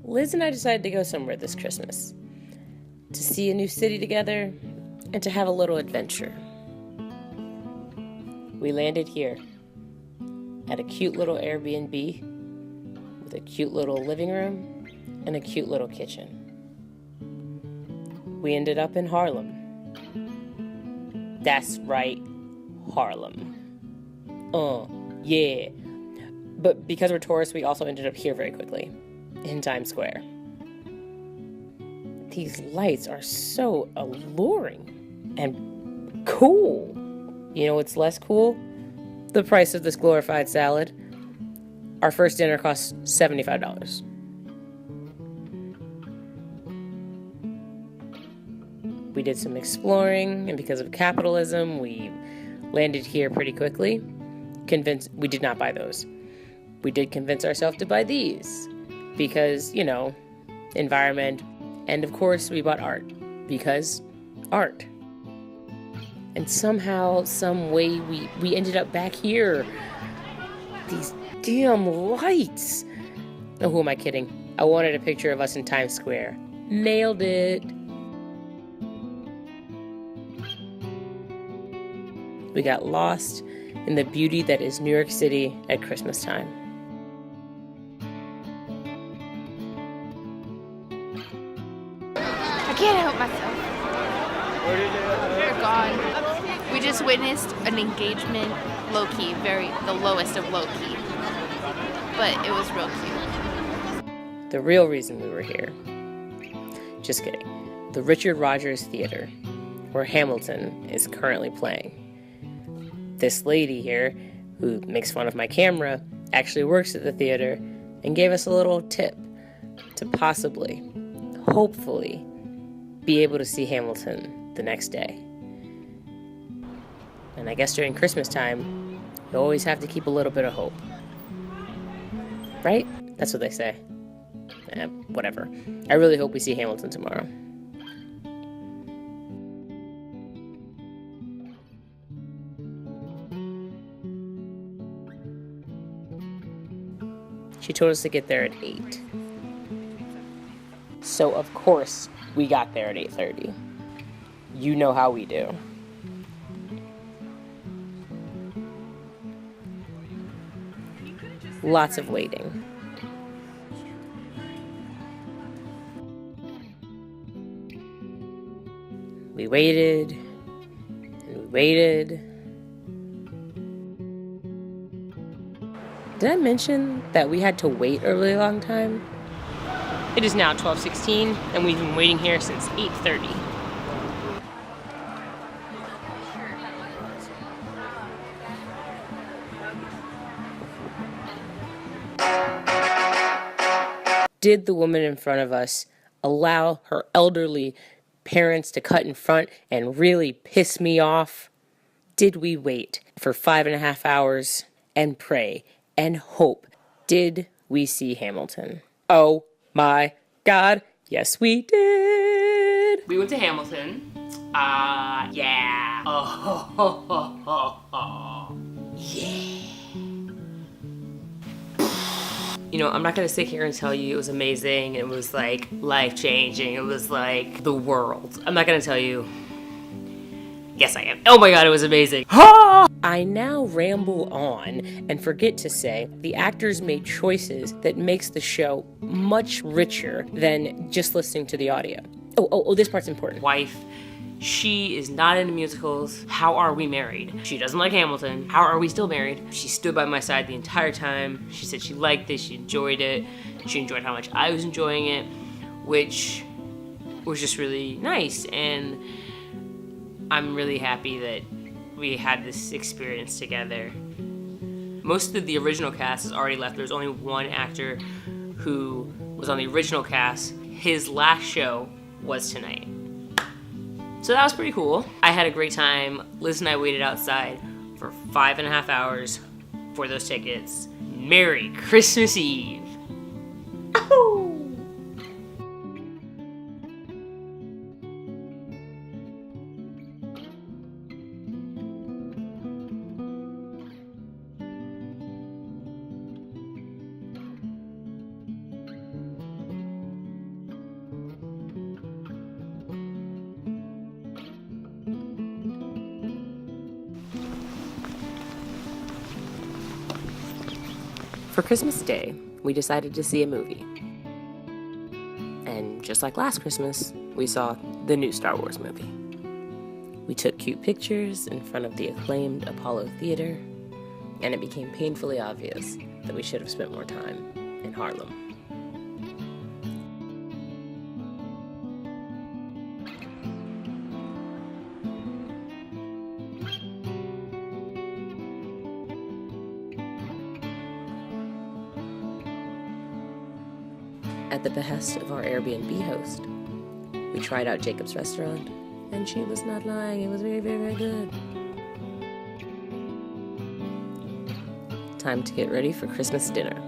Liz and I decided to go somewhere this Christmas. To see a new city together and to have a little adventure. We landed here at a cute little Airbnb with a cute little living room and a cute little kitchen. We ended up in Harlem. That's right, Harlem. Yeah. But because we're tourists, we also ended up here very quickly, in Times Square. These lights are so alluring and cool. You know what's less cool? The price of this glorified salad. Our first dinner cost $75. We did some exploring, and because of capitalism, we landed here pretty quickly. We did not buy those. We did convince ourselves to buy these because, you know, environment. And of course, we bought art because art. And somehow, some way, we ended up back here. These damn lights. Oh, who am I kidding? I wanted a picture of us in Times Square. Nailed it. We got lost in the beauty that is New York City at Christmas time. I can't help myself. They're gone. We just witnessed an engagement, low-key, the lowest of low-key. But it was real cute. The real reason we were here. Just kidding. The Richard Rodgers Theater, where Hamilton is currently playing. This lady here, who makes fun of my camera, actually works at the theater and gave us a little tip to possibly, hopefully, be able to see Hamilton the next day. And I guess during Christmas time, you always have to keep a little bit of hope. Right? That's what they say. Whatever. I really hope we see Hamilton tomorrow. She told us to get there at 8. So, of course, we got there at 8:30. You know how we do. Lots of waiting. We waited, and we waited. Did I mention that we had to wait a really long time? It is now 12:16, and we've been waiting here since 8:30. Did the woman in front of us allow her elderly parents to cut in front and really piss me off? Did we wait for 5.5 hours and pray and hope? Did we see Hamilton? Oh my God, yes we did! We went to Hamilton. Yeah. Yeah. You know, I'm not gonna sit here and tell you it was amazing, it was like life-changing, it was like the world. I'm not gonna tell you. Yes, I am. Oh my God, it was amazing. I now ramble on and forget to say the actors made choices that makes the show much richer than just listening to the audio. Oh, this part's important. Wife, she is not into musicals. How are we married? She doesn't like Hamilton. How are we still married? She stood by my side the entire time. She said she liked it, she enjoyed it. She enjoyed how much I was enjoying it, which was just really nice. And I'm really happy that we had this experience together. Most of the original cast has already left. There's only one actor who was on the original cast. His last show was tonight. So that was pretty cool. I had a great time. Liz and I waited outside for 5.5 hours for those tickets. Merry Christmas Eve. Ow! For Christmas Day, we decided to see a movie. And just like last Christmas, we saw the new Star Wars movie. We took cute pictures in front of the acclaimed Apollo Theater, and it became painfully obvious that we should have spent more time in Harlem. At the behest of our Airbnb host, we tried out Jacob's restaurant, and she was not lying. It was very, very, very good. Time to get ready for Christmas dinner.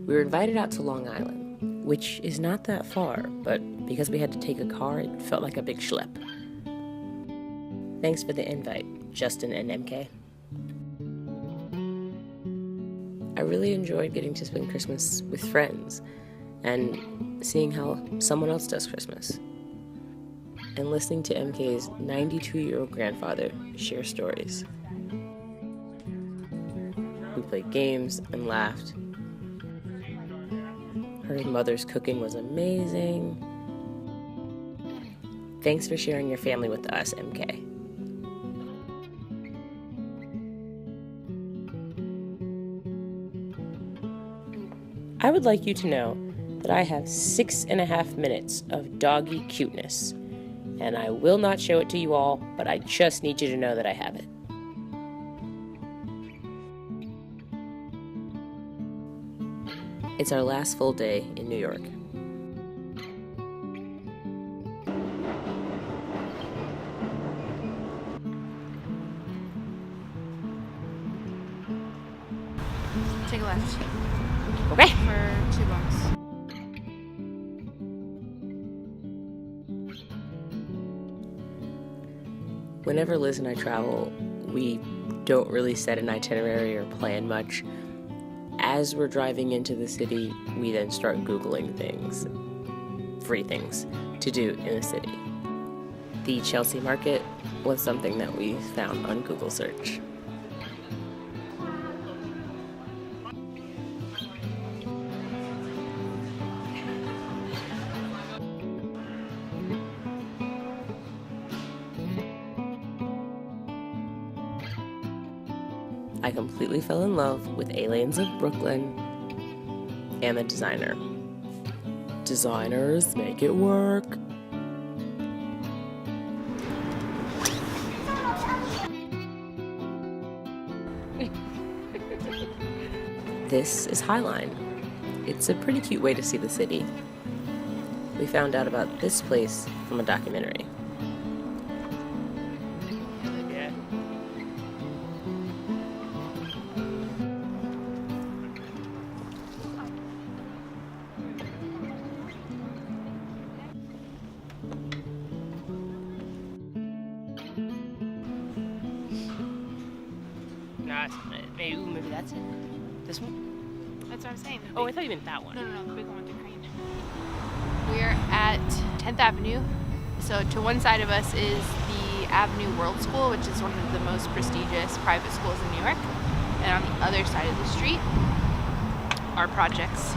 We were invited out to Long Island, which is not that far, but because we had to take a car, it felt like a big schlep. Thanks for the invite, Justin and MK. I really enjoyed getting to spend Christmas with friends and seeing how someone else does Christmas, and listening to MK's 92-year-old grandfather share stories. We played games and laughed. Her mother's cooking was amazing. Thanks for sharing your family with us, MK. I would like you to know that I have 6.5 minutes of doggy cuteness, and I will not show it to you all, but I just need you to know that I have it. It's our last full day in New York. Take a left. Okay. For 2 blocks. Whenever Liz and I travel, we don't really set an itinerary or plan much. As we're driving into the city, we then start Googling things, free things to do in the city. The Chelsea Market was something that we found on Google search. I completely fell in love with Aliens of Brooklyn and the designer. Designers, make it work. This is Highline. It's a pretty cute way to see the city. We found out about this place from a documentary. Maybe that's it. This one? That's what I'm saying. Oh, I thought you meant that one. No, the big one with the crane. We're at 10th Avenue. So to one side of us is the Avenue World School, which is one of the most prestigious private schools in New York. And on the other side of the street are projects.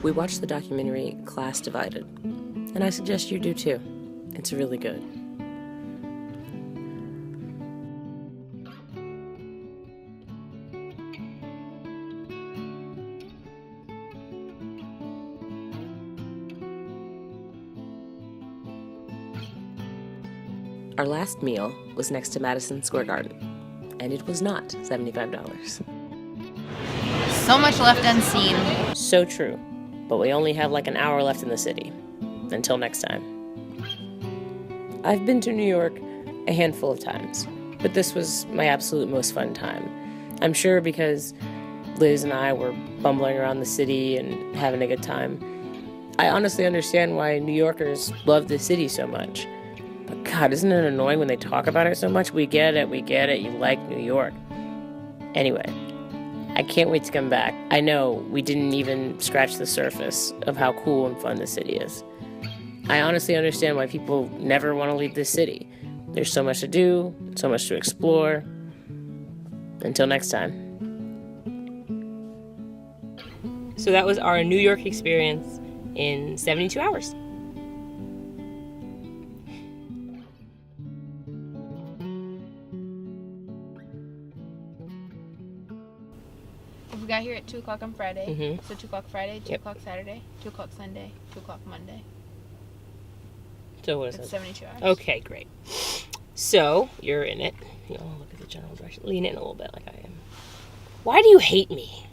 We watched the documentary Class Divided, and I suggest you do too. It's really good. Our last meal was next to Madison Square Garden, and it was not $75. So much left unseen. So true, but we only have like an hour left in the city. Until next time. I've been to New York a handful of times, but this was my absolute most fun time. I'm sure because Liz and I were bumbling around the city and having a good time. I honestly understand why New Yorkers love this city so much. But God, isn't it annoying when they talk about it so much? We get it, you like New York. Anyway, I can't wait to come back. I know we didn't even scratch the surface of how cool and fun the city is. I honestly understand why people never want to leave this city. There's so much to do, so much to explore. Until next time. So that was our New York experience in 72 hours. We got here at 2 o'clock on Friday. Mm-hmm. So 2 o'clock Friday, 2 Yep. o'clock Saturday, 2 o'clock Sunday, 2 o'clock Monday. So what is It's it? 72 hours. Okay, great. So you're in it. You know, look at the general direction. Lean in a little bit like I am. Why do you hate me?